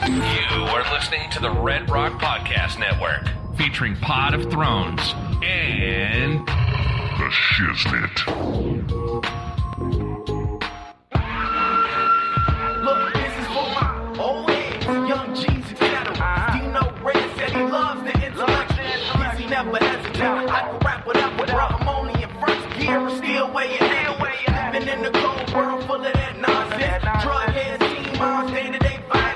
You are listening to the Red Rock Podcast Network, featuring Pod of Thrones and the Shiznit. Look, this is for my old heads, young G's etc. Dino Red said he loves the intellect. Yes, he never hesitates. I can rap whatever, bro. I'm only in first gear, still weighing heavy. Living in the cold world full of that nonsense. Drug heads, team moms, day-to-day violence.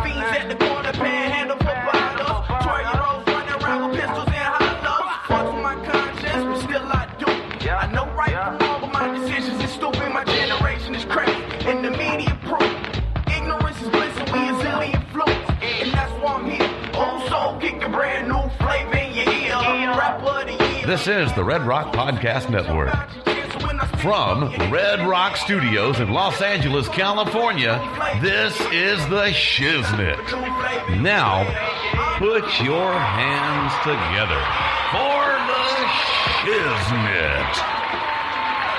Fiends at the corner, panhandle for bottles. 12-year-olds running around with pistols and hollows. Fuck with my conscience, but still I do. I know right from wrong, but my decisions is stupid. My generation is crazy, and the media proof. Ignorance is bliss, and we a zillion flukes. And that's why I'm here. Old soul, kick a brand new flavor in your ear. Rapper of the year. This is the Red Rock Podcast Network. From Red Rock Studios in Los Angeles, California, this is the Shiznit. Now, put your hands together for the Shiznit.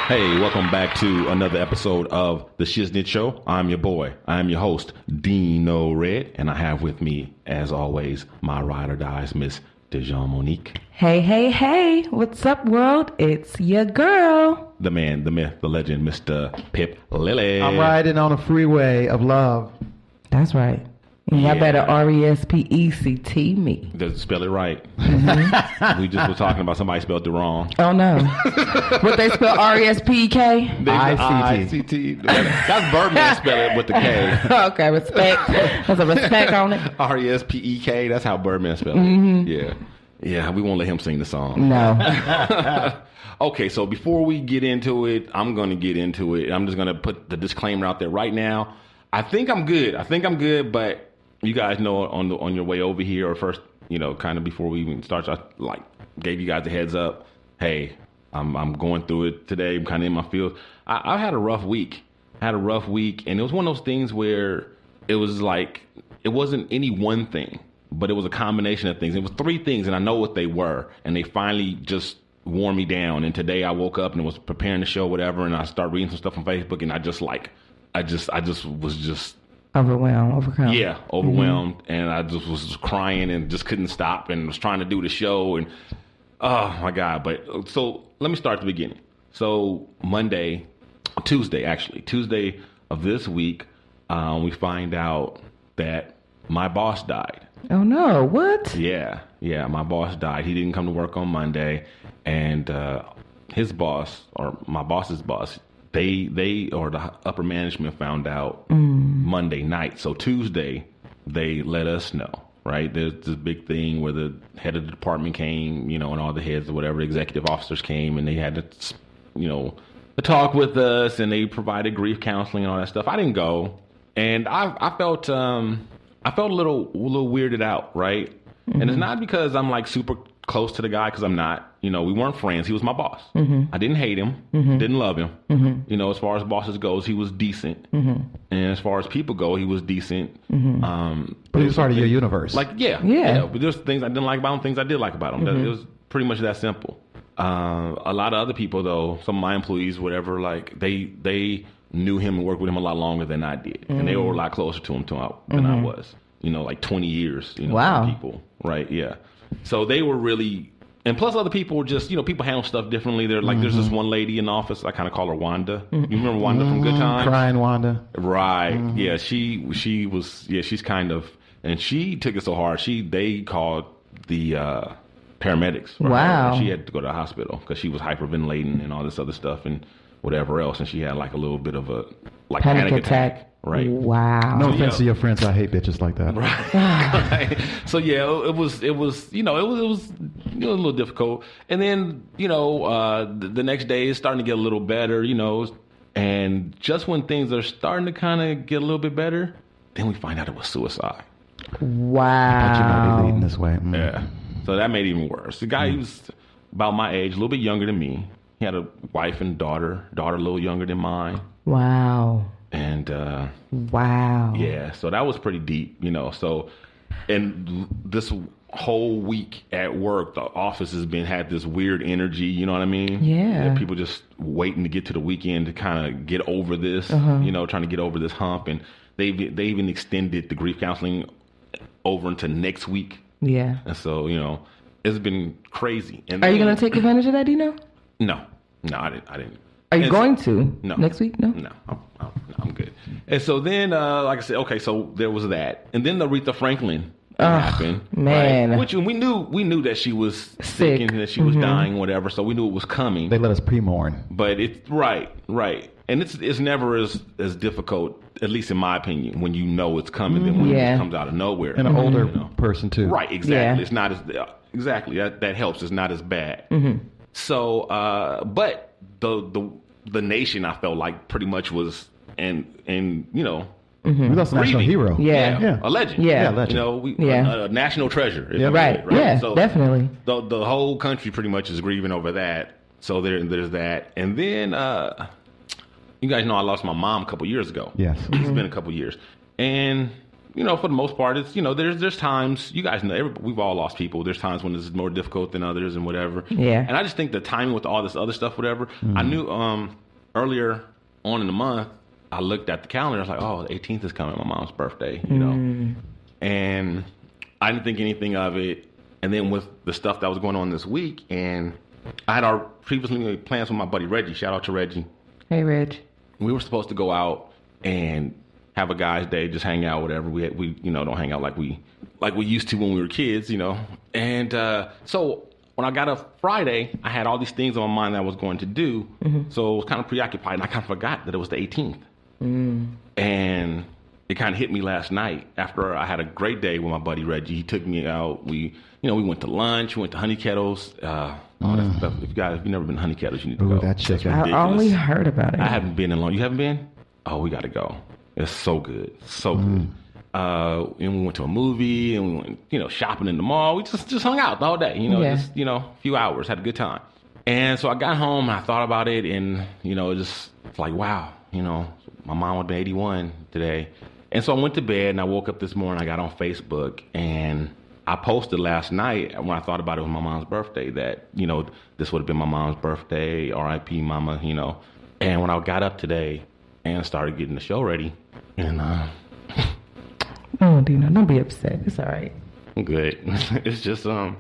Hey, welcome back to another episode of the Shiznit Show. I'm your boy. I'm your host, Dino Red, and I have with me, as always, my ride or dies, Miss Dejan Monique. Hey, hey, hey. What's up, world? It's your girl. The man, the myth, the legend, Mr. Pip Lily. I'm riding on a freeway of love. That's right. And y'all better R-E-S-P-E-C-T me. Does spell it right. We just were talking about somebody spelled it wrong. Oh, no. What they spell R-E-S-P-E-K? I-C-T. That's Birdman spell it with the K. Okay, respect. There's a respect on it. R-E-S-P-E-K. That's how Birdman spelled it. Mm-hmm. Yeah. Yeah, we won't let him sing the song. No. Okay, so before we get into it, I'm going to get into it. I'm just going to put the disclaimer out there right now. I think I'm good, but you guys know on your way over here, or first, kind of before we even start, I gave you guys a heads up. Hey, I'm going through it today. I'm kind of in my field. I had a rough week. And it was one of those things where it was like, it wasn't any one thing, but it was a combination of things. It was three things, and I know what they were, and they finally just wore me down. And today I woke up and was preparing the show, whatever, and I started reading some stuff on Facebook, and I just was overwhelmed. Yeah, overwhelmed. Mm-hmm. And I just was crying and just couldn't stop and was trying to do the show. And oh my God. But so let me start at the beginning. So Tuesday of this week, we find out that my boss died. Oh no, what? Yeah, my boss died. He didn't come to work on Monday, and his boss, or my boss's boss, they or the upper management found out Monday night. So Tuesday, they let us know, right? There's this big thing where the head of the department came, and all the heads or whatever, executive officers came, and they had to, talk with us, and they provided grief counseling and all that stuff. I didn't go, and I felt a little weirded out, right? Mm-hmm. And it's not because I'm like super close to the guy, because I'm not. We weren't friends. He was my boss. Mm-hmm. I didn't hate him, didn't love him. Mm-hmm. As far as bosses goes, he was decent. Mm-hmm. And as far as people go, he was decent. Mm-hmm. But he was part of your universe. Yeah. But there's things I didn't like about him, things I did like about him. Mm-hmm. It was pretty much that simple. A lot of other people, though, some of my employees, whatever, they knew him and worked with him a lot longer than I did. Mm-hmm. And they were a lot closer to him than I was. 20 years. Wow. People, right? Yeah. So they were really, and plus other people were just, people handle stuff differently. They're like, there's this one lady in the office, I kind of call her Wanda. You remember Wanda from Good Times? Crying Wanda. Right. Mm-hmm. Yeah, she was, she's kind of, and she took it so hard, they called the paramedics. Wow. She had to go to the hospital because she was hyperventilating and all this other stuff and whatever else. And she had like a little bit of a panic attack. Right. Wow. No offense to your friends. I hate bitches like that. Right. So yeah, it was a little difficult. And then, the next day it's starting to get a little better, and just when things are starting to kind of get a little bit better, then we find out it was suicide. Wow. But you might be leading this way. Mm. Yeah. So that made it even worse. The guy, he was about my age, a little bit younger than me. He had a wife and daughter a little younger than mine. Wow. And wow. Yeah, so that was pretty deep, So, and this whole week at work, the office had this weird energy, you know what I mean? Yeah. People just waiting to get to the weekend to kind of get over this, trying to get over this hump. And they even extended the grief counseling over into next week. Yeah. And so, it's been crazy. And Are you going to take advantage of that, Dino? No, I didn't. Are you going to? No. Next week? No? No, I'm good. And so then, like I said, okay, so there was that. And then the Aretha Franklin happened. Man. Right? Which we knew that she was sick and that she was dying, whatever, so we knew it was coming. They let us pre-mourn. But it's right. And it's never as difficult, at least in my opinion, when you know it's coming than when it just comes out of nowhere. And an older person, too. Right, exactly. Yeah. It's not as... Exactly. That helps. It's not as bad. So, but the nation, I felt like, pretty much was, we lost a national hero. Yeah. A legend. Yeah. A legend. A national treasure. if you Right. will, Yeah, So definitely. The whole country pretty much is grieving over that. So there's that. And then, you guys know I lost my mom a couple years ago. Yes. It's been a couple years. And, for the most part, it's, there's times, you guys know, we've all lost people. There's times when it's more difficult than others and whatever. Yeah. And I just think the timing with all this other stuff, whatever, I knew earlier on in the month, I looked at the calendar. I was like, oh, the 18th is coming, my mom's birthday, And I didn't think anything of it. And then with the stuff that was going on this week, and I had previously made plans with my buddy Reggie. Shout out to Reggie. Hey, Reg. We were supposed to go out and have a guy's day, just hang out, whatever. We don't hang out like we used to when we were kids, And so when I got up Friday, I had all these things on my mind that I was going to do. So I was kind of preoccupied, and I kind of forgot that it was the 18th. And it kind of hit me last night after I had a great day with my buddy Reggie. He took me out. We went to lunch. We went to Honey Kettles. All that stuff. If you've never been to Honey Kettles, you need to go. That chicken. I only heard about it. I haven't been in long. You haven't been? Oh, we got to go. It's so good. So good. And we went to a movie, and we went, shopping in the mall. We just hung out the whole day, just, a few hours, had a good time. And so I got home, and I thought about it, and, it's like, wow, my mom would be 81 today. And so I went to bed, and I woke up this morning, I got on Facebook, and I posted last night when I thought about it was my mom's birthday that, this would have been my mom's birthday, R.I.P. Mama, And when I got up today and started getting the show ready, and Oh, Dino, don't be upset. It's all right. I'm good. It's just no.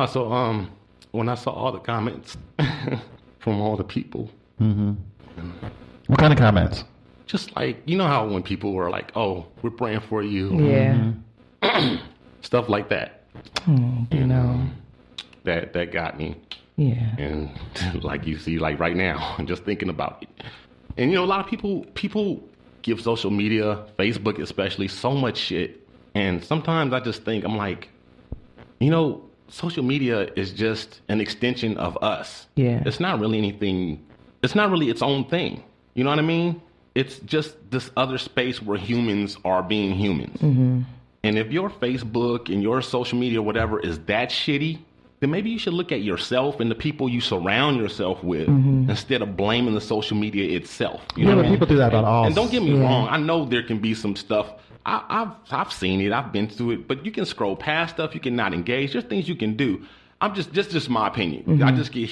So when I saw all the comments from all the people, What kind of comments? just like how when people were like, "Oh, we're praying for you," Yeah. stuff like that. Dino. That got me. Yeah. And like you see, like right now, I'm just thinking about it. And a lot of people give social media, Facebook especially, so much shit. And sometimes I just think, I'm like, social media is just an extension of us. Yeah. It's not really anything. It's not really its own thing. You know what I mean? It's just this other space where humans are being humans. And if your Facebook and your social media, whatever, is that shitty, then maybe you should look at yourself and the people you surround yourself with instead of blaming the social media itself. You know what I mean? People do that about all. And don't get me wrong, I know there can be some stuff. I've seen it, I've been through it, but you can scroll past stuff. You can not engage. There's things you can do. I'm just my opinion.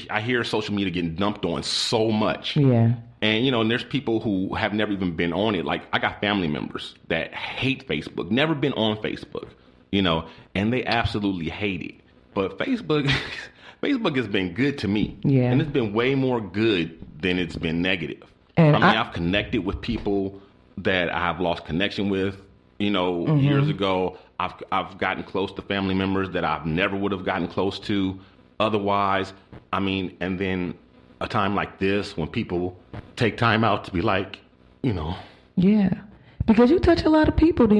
I hear social media getting dumped on so much. Yeah. And, and there's people who have never even been on it. Like, I got family members that hate Facebook, never been on Facebook, and they absolutely hate it. But Facebook has been good to me. Yeah. And it's been way more good than it's been negative. And I've connected with people that I have lost connection with, years ago. I've gotten close to family members that I've never would have gotten close to otherwise. And then a time like this when people take time out to be like, Yeah. Because you touch a lot of people,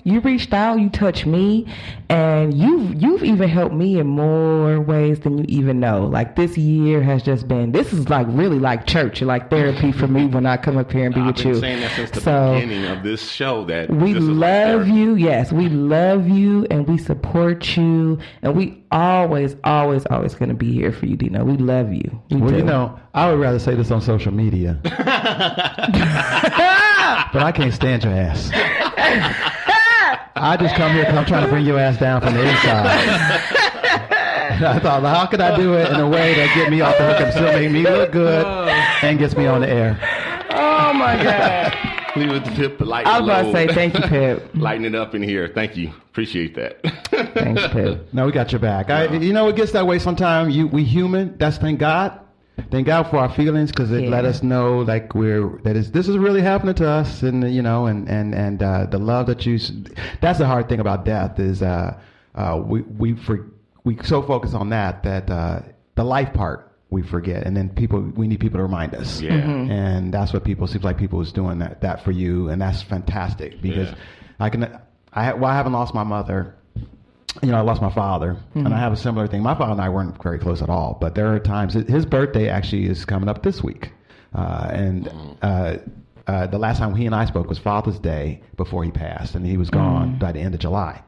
You reached out, you touched me, and you've even helped me in more ways than you even know. Like, this year has just been, this is like really like church, like therapy for me when I come up here and be with you. I've been saying that since the beginning of this show that we this is love like you. Yes, we love you, and we support you, and we always going to be here for you, Dino. We love you. Well, I would rather say this on social media. But I can't stand your ass. I just come here because I'm trying to bring your ass down from the inside. I thought, how could I do it in a way that get me off the hook and still make me look good and gets me on the air? Oh, my God. Leave it to Pip to lighten I was about to say, thank you, Pip. Lighten it up in here. Thank you. Appreciate that. Thanks, Pip. No, we got your back. You know, it gets that way sometimes. We human. That's thank God. Thank God for our feelings because it let us know like this is really happening to us, and you know, and the love that you. That's the hard thing about death is we so focus on that the life part we forget, and then we need people to remind us. Yeah, and that's what seems like people is doing that for you, and that's fantastic because I haven't lost my mother. You know, I lost my father, and I have a similar thing. My father and I weren't very close at all, but there are times. His birthday actually is coming up this week, and the last time he and I spoke was Father's Day before he passed, and he was gone by the end of July.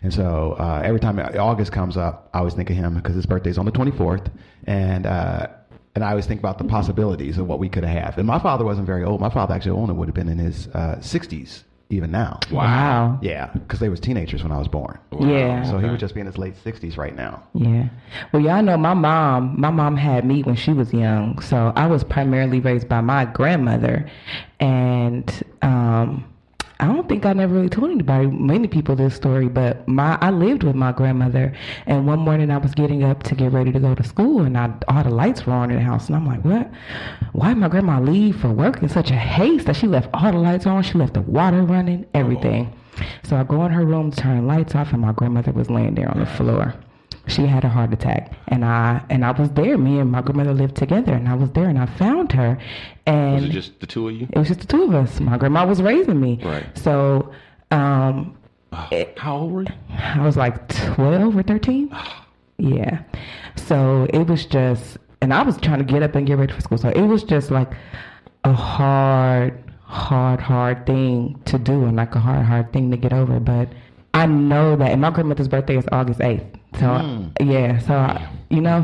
And so every time August comes up, I always think of him because his birthday's on the 24th, and I always think about the possibilities of what we could have. And my father wasn't very old. My father actually only would have been in his 60s. Even now. Wow. Yeah, because they was teenagers when I was born. Wow. Yeah. So he would just be in his late 60s right now. Yeah. Well, y'all know my mom had me when she was young. So I was primarily raised by my grandmother. And I don't think I never really told many people this story, but I lived with my grandmother. And one morning I was getting up to get ready to go to school, and all the lights were on in the house. And I'm like, what? Why did my grandma leave for work in such a haste that she left all the lights on? She left the water running, everything. So I go in her room to turn the lights off, and my grandmother was laying there on the floor. She had a heart attack, and I was there. Me and my grandmother lived together, and I was there, and I found her. And was it just the two of you? It was just the two of us. My grandma was raising me. Right. So, how old were you? I was like 12 or 13. Yeah. So it was just, and I was trying to get up and get ready for school. So it was just like a hard thing to do, and like a hard thing to get over. But I know that, and my grandmother's birthday is August 8th. So,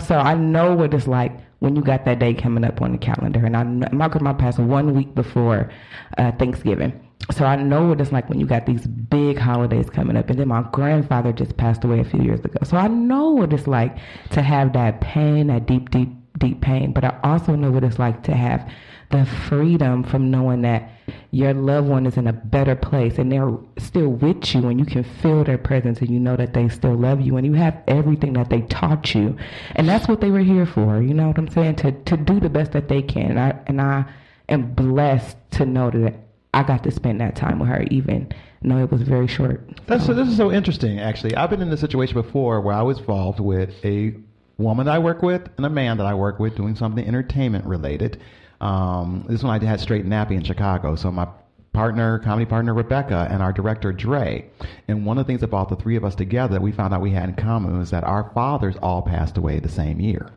so I know what it's like when you got that day coming up on the calendar. And my grandma passed 1 week before Thanksgiving. So I know what it's like when you got these big holidays coming up. And then my grandfather just passed away a few years ago. So I know what it's like to have that pain, that deep pain. But I also know what it's like to have the freedom from knowing that your loved one is in a better place and they're still with you, and you can feel their presence, and you know that they still love you, and you have everything that they taught you. And that's what they were here for, you know what I'm saying? To do the best that they can. And I am blessed to know that I got to spend that time with her, even though it was very short. This is so interesting, actually. I've been in this situation before where I was involved with a woman that I work with and a man that I work with doing something entertainment related. This one I had Straight Nappy in Chicago. So my comedy partner Rebecca, and our director Dre. And one of the things that brought the three of us together that we found out we had in common was that our fathers all passed away the same year.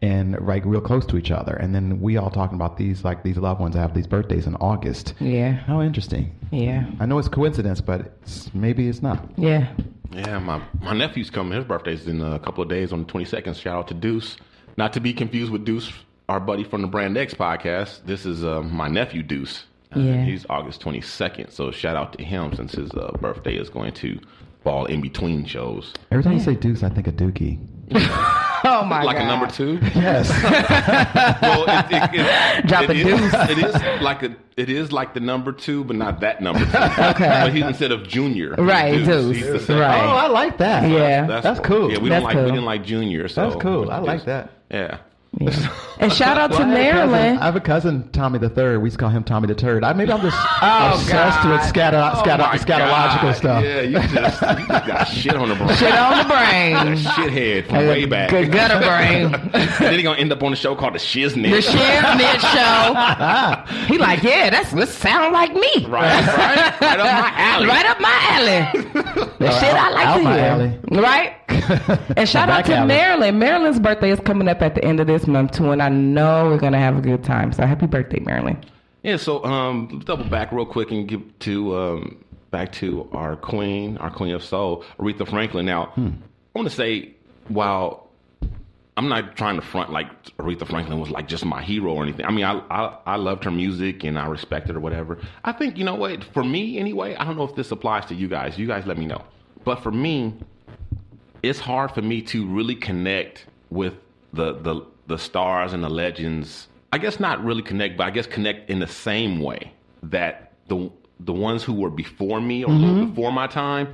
And right real close to each other. And then we all talking about these loved ones that have these birthdays in August. Yeah. How interesting. Yeah. I know it's coincidence, but maybe it's not. Yeah. Yeah, my nephew's coming. His birthday's in a couple of days on the 22nd. Shout out to Deuce. Not to be confused with Deuce, our buddy from the Brand X podcast. This is my nephew Deuce. He's August 22nd. So shout out to him since his birthday is going to fall in between shows. Every time you say Deuce, I think of Dookie. Oh my like God. a number two? Yes. Well, Drop a deuce. It is like the number two, but not that number two. Okay. But he's instead of Junior. Right, Deuce. He's the second. Right. Oh, I like that. Yeah. That's cool. Yeah, we didn't like Junior. So That's cool. I like that. Yeah. Yeah. And shout out to I Marilyn. have a cousin, Tommy the Third. We used to call him Tommy the Turd. Maybe I'm just Oh, obsessed God. with scatological stuff. Yeah, you just got shit on the brain. Shit on the brain. Shithead from way back. Good gutter brain. Then he gonna end up on a show called the Shiznit. The Shiznit show. He like, yeah, that sound like me. Right up my alley. Right up my alley. The shit I like out to my hear. alley. Right? And shout out Back to alley. Marilyn. Marilyn's birthday is coming up at the end of this month too, and I know we're gonna have a good time. So happy birthday, Marilyn. Yeah, so double back real quick and give to back to our queen of soul, Aretha Franklin. Now, I want to say, while I'm not trying to front like Aretha Franklin was like just my hero or anything. I mean, I loved her music and I respected her, whatever. I think, you know what, for me anyway, I don't know if this applies to you guys. You guys let me know. But for me, it's hard for me to really connect with the stars and the legends. I guess not really connect, but I guess connect in the same way that the ones who were before me or a little before my time,